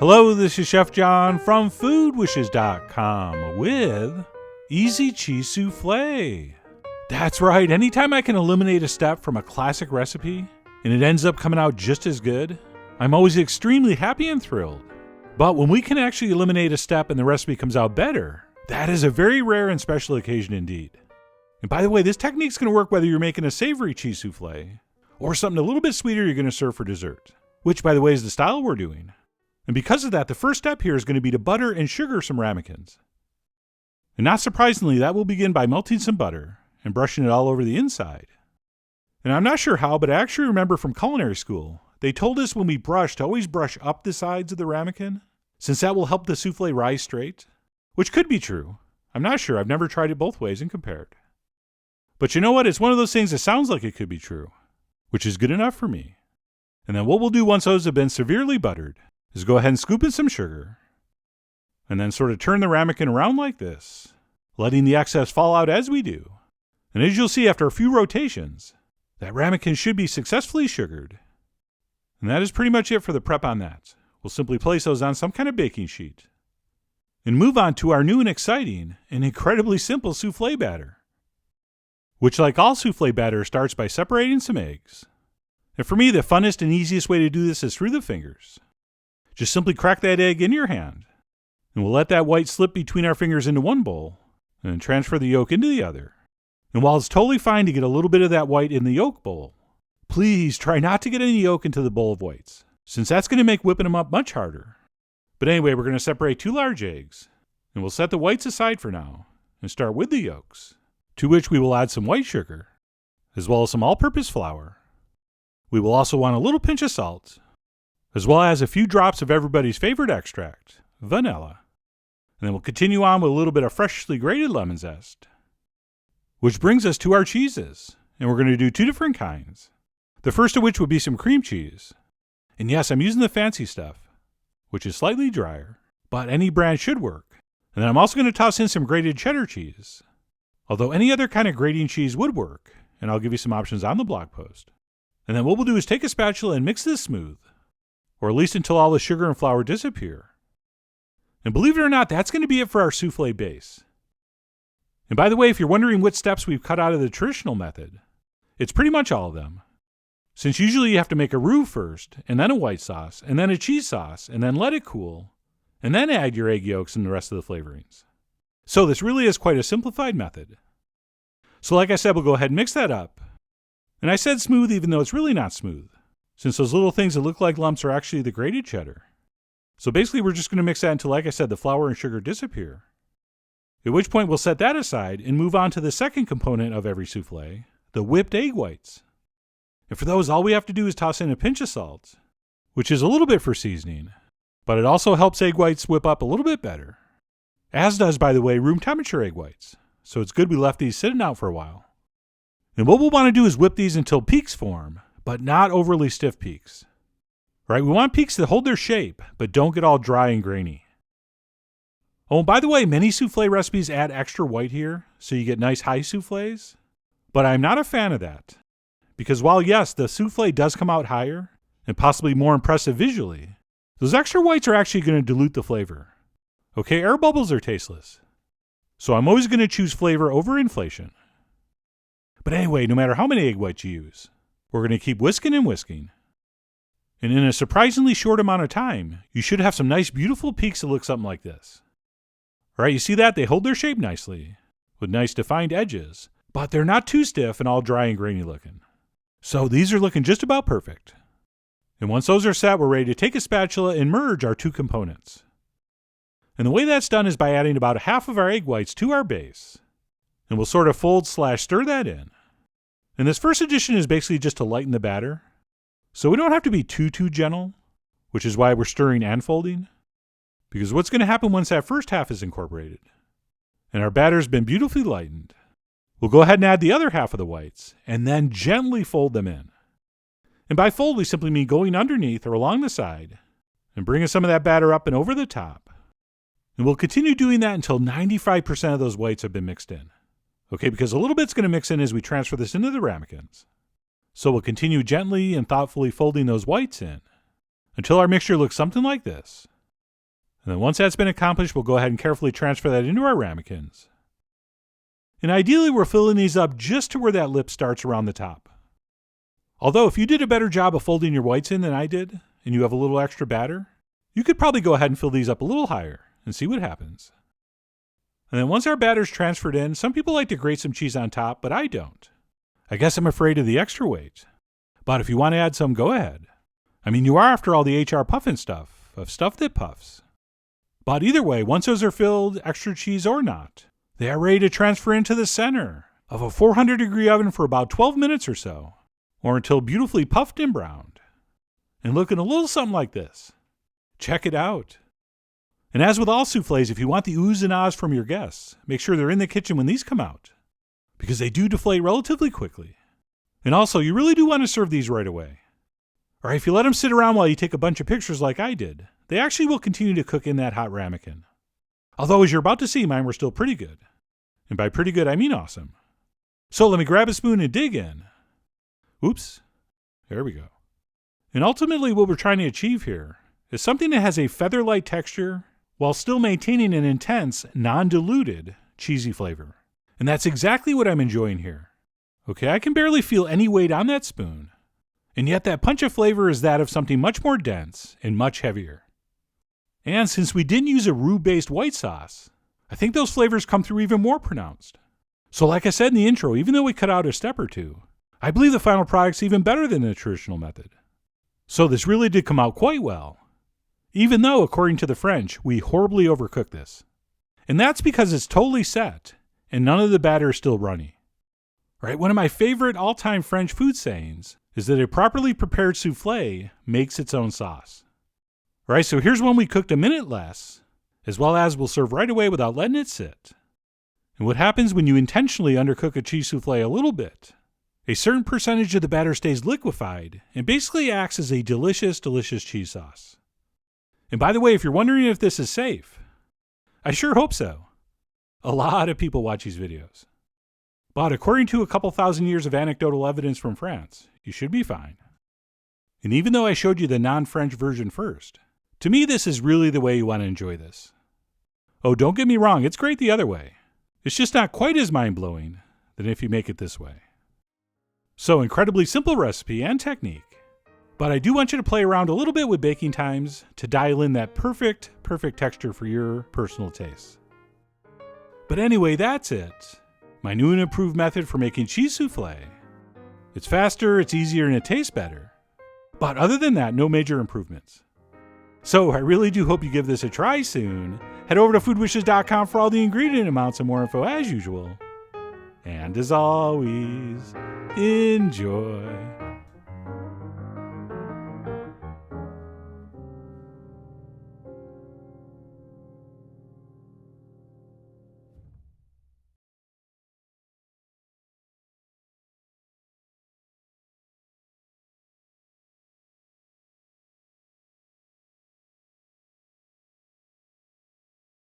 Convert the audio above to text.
Hello, this is Chef John from foodwishes.com with Easy Cheese Soufflé. That's right, anytime I can eliminate a step from a classic recipe and it ends up coming out just as good, I'm always extremely happy and thrilled. But when we can actually eliminate a step and the recipe comes out better, that is a very rare and special occasion indeed. And by the way, this technique's going to work whether you're making a savory cheese soufflé or something a little bit sweeter you're going to serve for dessert, which by the way is the style we're doing. And because of that, the first step here is going to be to butter and sugar some ramekins. And not surprisingly, that will begin by melting some butter and brushing it all over the inside. And I'm not sure how, but I actually remember from culinary school, they told us when we brush to always brush up the sides of the ramekin, since that will help the soufflé rise straight, which could be true. I'm not sure. I've never tried it both ways and compared. But you know what? It's one of those things that sounds like it could be true, which is good enough for me. And then what we'll do once those have been severely buttered is go ahead and scoop in some sugar, and then sort of turn the ramekin around like this, letting the excess fall out as we do. And as you'll see after a few rotations, that ramekin should be successfully sugared. And that is pretty much it for the prep on that. We'll simply place those on some kind of baking sheet and move on to our new and exciting and incredibly simple soufflé batter, which like all soufflé batter starts by separating some eggs. And for me, the funnest and easiest way to do this is through the fingers. Just simply crack that egg in your hand, and we'll let that white slip between our fingers into one bowl, and then transfer the yolk into the other. And while it's totally fine to get a little bit of that white in the yolk bowl, please try not to get any yolk into the bowl of whites, since that's going to make whipping them up much harder. But anyway, we're going to separate 2 large eggs, and we'll set the whites aside for now, and start with the yolks, to which we will add some white sugar, as well as some all-purpose flour. We will also want a little pinch of salt, as well as a few drops of everybody's favorite extract, vanilla. And then we'll continue on with a little bit of freshly grated lemon zest. Which brings us to our cheeses, and we're going to do 2 different kinds. The first of which would be some cream cheese. And yes, I'm using the fancy stuff, which is slightly drier, but any brand should work. And then I'm also going to toss in some grated cheddar cheese, although any other kind of grating cheese would work, and I'll give you some options on the blog post. And then what we'll do is take a spatula and mix this smooth, or at least until all the sugar and flour disappear. And believe it or not, that's going to be it for our soufflé base. And by the way, if you're wondering what steps we've cut out of the traditional method, it's pretty much all of them. Since usually you have to make a roux first, and then a white sauce, and then a cheese sauce, and then let it cool, and then add your egg yolks and the rest of the flavorings. So this really is quite a simplified method. So like I said, we'll go ahead and mix that up. And I said smooth even though it's really not smooth, since those little things that look like lumps are actually the grated cheddar. So basically we're just going to mix that until, like I said, the flour and sugar disappear. At which point we'll set that aside and move on to the second component of every soufflé, the whipped egg whites. And for those, all we have to do is toss in a pinch of salt, which is a little bit for seasoning, but it also helps egg whites whip up a little bit better. As does, by the way, room temperature egg whites. So it's good we left these sitting out for a while. And what we'll want to do is whip these until peaks form, but not overly stiff peaks. Right, we want peaks that hold their shape, but don't get all dry and grainy. Oh, and by the way, many soufflé recipes add extra white here, so you get nice high soufflés. But I'm not a fan of that. Because while yes, the soufflé does come out higher, and possibly more impressive visually, those extra whites are actually going to dilute the flavor. Okay, air bubbles are tasteless. So I'm always going to choose flavor over inflation. But anyway, no matter how many egg whites you use, we're going to keep whisking and whisking. And in a surprisingly short amount of time, you should have some nice, beautiful peaks that look something like this. All right, you see that? They hold their shape nicely, with nice defined edges, but they're not too stiff and all dry and grainy looking. So these are looking just about perfect. And once those are set, we're ready to take a spatula and merge our 2 components. And the way that's done is by adding about half of our egg whites to our base. And we'll sort of fold/stir that in. And this first addition is basically just to lighten the batter. So we don't have to be too gentle, which is why we're stirring and folding. Because what's going to happen once that first half is incorporated, and our batter's been beautifully lightened, we'll go ahead and add the other half of the whites, and then gently fold them in. And by fold, we simply mean going underneath or along the side, and bringing some of that batter up and over the top. And we'll continue doing that until 95% of those whites have been mixed in. Okay, because a little bit's going to mix in as we transfer this into the ramekins. So we'll continue gently and thoughtfully folding those whites in until our mixture looks something like this. And then once that's been accomplished, we'll go ahead and carefully transfer that into our ramekins. And ideally, we're filling these up just to where that lip starts around the top. Although, if you did a better job of folding your whites in than I did, and you have a little extra batter, you could probably go ahead and fill these up a little higher and see what happens. And then once our batter's transferred in, some people like to grate some cheese on top, but I don't. I guess I'm afraid of the extra weight. But if you want to add some, go ahead. I mean, you are after all the HR puffin stuff, of stuff that puffs. But either way, once those are filled, extra cheese or not, they are ready to transfer into the center of a 400-degree oven for about 12 minutes or so, or until beautifully puffed and browned, and looking a little something like this. Check it out. And as with all soufflés, if you want the oohs and ahs from your guests, make sure they're in the kitchen when these come out, because they do deflate relatively quickly. And also, you really do want to serve these right away. Or if you let them sit around while you take a bunch of pictures like I did, they actually will continue to cook in that hot ramekin. Although, as you're about to see, mine were still pretty good. And by pretty good, I mean awesome. So let me grab a spoon and dig in. Oops. There we go. And ultimately, what we're trying to achieve here is something that has a feather-light texture while still maintaining an intense, non-diluted, cheesy flavor. And that's exactly what I'm enjoying here. Okay, I can barely feel any weight on that spoon. And yet that punch of flavor is that of something much more dense and much heavier. And since we didn't use a roux-based white sauce, I think those flavors come through even more pronounced. So like I said in the intro, even though we cut out a step or two, I believe the final product's even better than the traditional method. So this really did come out quite well. Even though, according to the French, we horribly overcooked this. And that's because it's totally set, and none of the batter is still runny. Right? One of my favorite all-time French food sayings is that a properly prepared soufflé makes its own sauce. Right, so here's one we cooked a minute less, as well as we'll serve right away without letting it sit. And what happens when you intentionally undercook a cheese soufflé a little bit? A certain percentage of the batter stays liquefied and basically acts as a delicious, delicious cheese sauce. And by the way, if you're wondering if this is safe, I sure hope so. A lot of people watch these videos. But according to a couple thousand years of anecdotal evidence from France, you should be fine. And even though I showed you the non-French version first, to me this is really the way you want to enjoy this. Oh, don't get me wrong, it's great the other way. It's just not quite as mind-blowing than if you make it this way. So incredibly simple recipe and technique, but I do want you to play around a little bit with baking times to dial in that perfect texture for your personal taste. But anyway, that's it. My new and improved method for making cheese soufflé. It's faster, it's easier, and it tastes better. But other than that, no major improvements. So I really do hope you give this a try soon. Head over to foodwishes.com for all the ingredient amounts and more info as usual. And as always, enjoy.